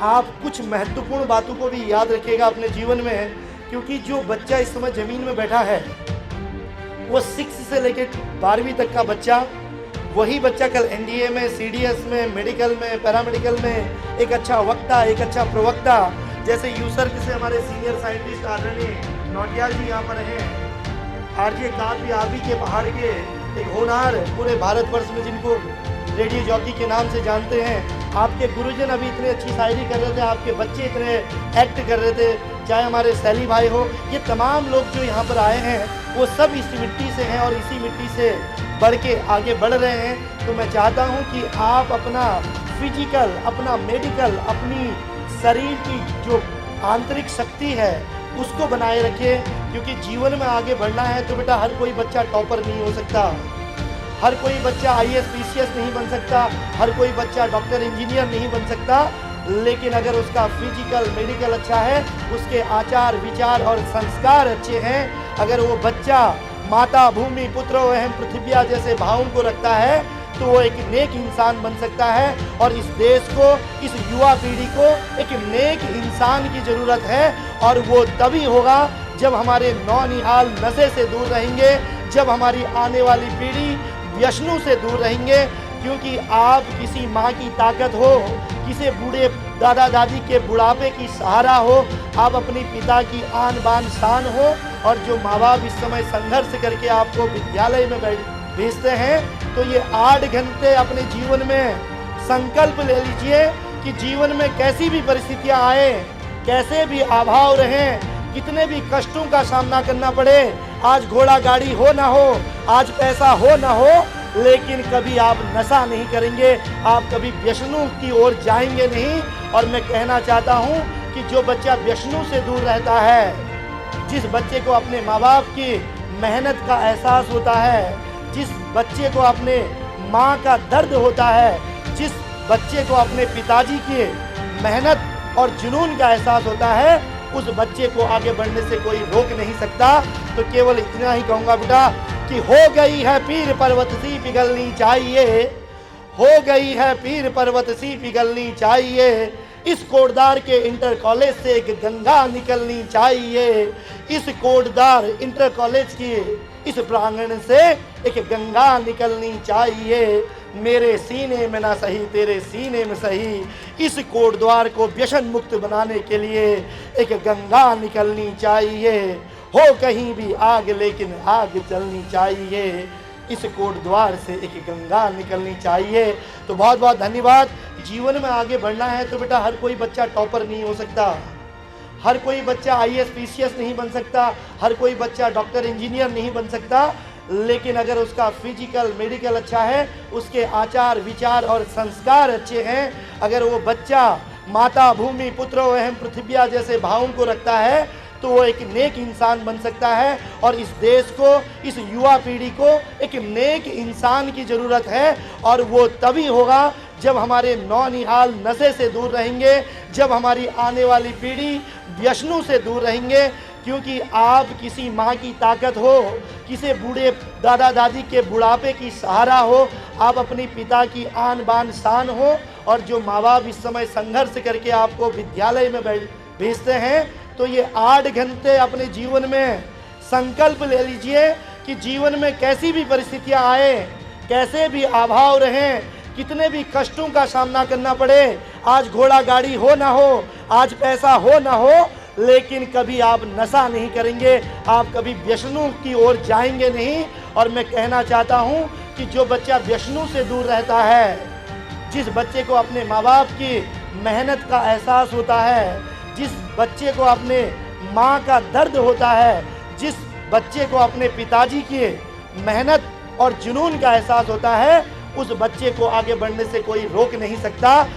आप कुछ महत्वपूर्ण बातों को भी याद रखिएगा अपने जीवन में, क्योंकि जो बच्चा इस समय ज़मीन में बैठा है वो 6 से लेकर 12वीं तक का बच्चा, वही बच्चा कल एनडीए में, सीडीएस में, मेडिकल में, पैरामेडिकल में एक अच्छा वक्ता, एक अच्छा प्रवक्ता, जैसे यूसर्क से हमारे सीनियर साइंटिस्ट आदरणीय नौटियाल जी यहाँ पर हैं, आरजे काव्य आबी के पहाड़ के एक होनहार पूरे भारतवर्ष में जिनको रेडियो जॉकी के नाम से जानते हैं। आपके गुरुजन अभी इतने अच्छी शायरी कर रहे थे, आपके बच्चे इतने एक्ट कर रहे थे, चाहे हमारे सैली भाई हो, ये तमाम लोग जो यहाँ पर आए हैं वो सब इस मिट्टी से हैं और इसी मिट्टी से बढ़ के आगे बढ़ रहे हैं। तो मैं चाहता हूँ कि आप अपना फिजिकल, अपना मेडिकल, अपनी शरीर की जो आंतरिक शक्ति है उसको बनाए रखें, क्योंकि जीवन में आगे बढ़ना है तो बेटा हर कोई बच्चा टॉपर नहीं हो सकता, हर कोई बच्चा आईएएस पीसीएस नहीं बन सकता, हर कोई बच्चा डॉक्टर इंजीनियर नहीं बन सकता, लेकिन अगर उसका फिजिकल मेडिकल अच्छा है, उसके आचार विचार और संस्कार अच्छे हैं, अगर वो बच्चा माता भूमि पुत्रो अहम पृथ्व्या जैसे भावों को रखता है तो वो एक नेक इंसान बन सकता है। और इस देश को, इस युवा पीढ़ी को एक नेक इंसान की ज़रूरत है, और वो तभी होगा जब हमारे नौनिहाल नशे से दूर रहेंगे, जब हमारी आने वाली पीढ़ी व्यसनों से दूर रहेंगे। क्योंकि आप किसी माँ की ताकत हो, किसी बूढ़े दादा दादी के बुढ़ापे की सहारा हो, आप अपने पिता की आन बान शान हो, और जो माँ बाप इस समय संघर्ष करके आपको विद्यालय में भेजते हैं, तो ये 8 घंटे अपने जीवन में संकल्प ले लीजिए कि जीवन में कैसी भी परिस्थितियाँ आए, कैसे भी अभाव रहें, कितने भी कष्टों का सामना करना पड़े, आज घोड़ा गाड़ी हो ना हो, आज पैसा हो ना हो, लेकिन कभी आप नशा नहीं करेंगे, आप कभी व्यसनों की ओर जाएंगे नहीं। और मैं कहना चाहता हूं कि जो बच्चा व्यसनों से दूर रहता है, जिस बच्चे को अपने माँ बाप की मेहनत का एहसास होता है, जिस बच्चे को अपने माँ का दर्द होता है, जिस बच्चे को अपने पिताजी की मेहनत और जुनून का एहसास होता है, उस बच्चे को आगे बढ़ने से कोई रोक नहीं सकता। तो केवल इतना ही कहूँगा बेटा कि हो गई है पीर पर्वत सी पिघलनी चाहिए, हो गई है पीर पर्वत सी पिघलनी चाहिए, इस कोटद्वार के इंटर कॉलेज से एक गंगा निकलनी चाहिए, इस कोटद्वार इंटर कॉलेज की इस प्रांगण से एक गंगा निकलनी चाहिए, मेरे सीने में ना सही तेरे सीने में सही, इस कोटद्वार को व्यसन मुक्त बनाने के लिए एक गंगा निकलनी चाहिए, हो कहीं भी आग लेकिन आग जलनी चाहिए, इस कोटद्वार से एक गंगा निकलनी चाहिए। तो बहुत बहुत धन्यवाद। जीवन में आगे बढ़ना है तो बेटा हर कोई बच्चा टॉपर नहीं हो सकता, हर कोई बच्चा आईएएस पीसीएस नहीं बन सकता, हर कोई बच्चा डॉक्टर इंजीनियर नहीं बन सकता, लेकिन अगर उसका फिजिकल मेडिकल अच्छा है, उसके आचार विचार और संस्कार अच्छे हैं, अगर वो बच्चा माता भूमि पुत्रो अहम पृथ्व्या जैसे भावों को रखता है, तो वो एक नेक इंसान बन सकता है। और इस देश को, इस युवा पीढ़ी को एक नेक इंसान की ज़रूरत है, और वो तभी होगा जब हमारे नौनिहाल नशे से दूर रहेंगे, जब हमारी आने वाली पीढ़ी व्यसनों से दूर रहेंगे। क्योंकि आप किसी माँ की ताकत हो, किसी बूढ़े दादा दादी के बुढ़ापे की सहारा हो, आप अपने पिता की आन बान शान हो, और जो माँ बाप इस समय संघर्ष करके आपको विद्यालय में भेजते हैं, तो ये 8 घंटे अपने जीवन में संकल्प ले लीजिए कि जीवन में कैसी भी परिस्थितियाँ आए, कैसे भी अभाव रहें, कितने भी कष्टों का सामना करना पड़े, आज घोड़ा गाड़ी हो ना हो, आज पैसा हो ना हो, लेकिन कभी आप नशा नहीं करेंगे, आप कभी व्यसनों की ओर जाएंगे नहीं। और मैं कहना चाहता हूं कि जो बच्चा व्यसनों से दूर रहता है, जिस बच्चे को अपने माँ बाप की मेहनत का एहसास होता है, जिस बच्चे को अपने माँ का दर्द होता है, जिस बच्चे को अपने पिताजी की मेहनत और जुनून का एहसास होता है, उस बच्चे को आगे बढ़ने से कोई रोक नहीं सकता।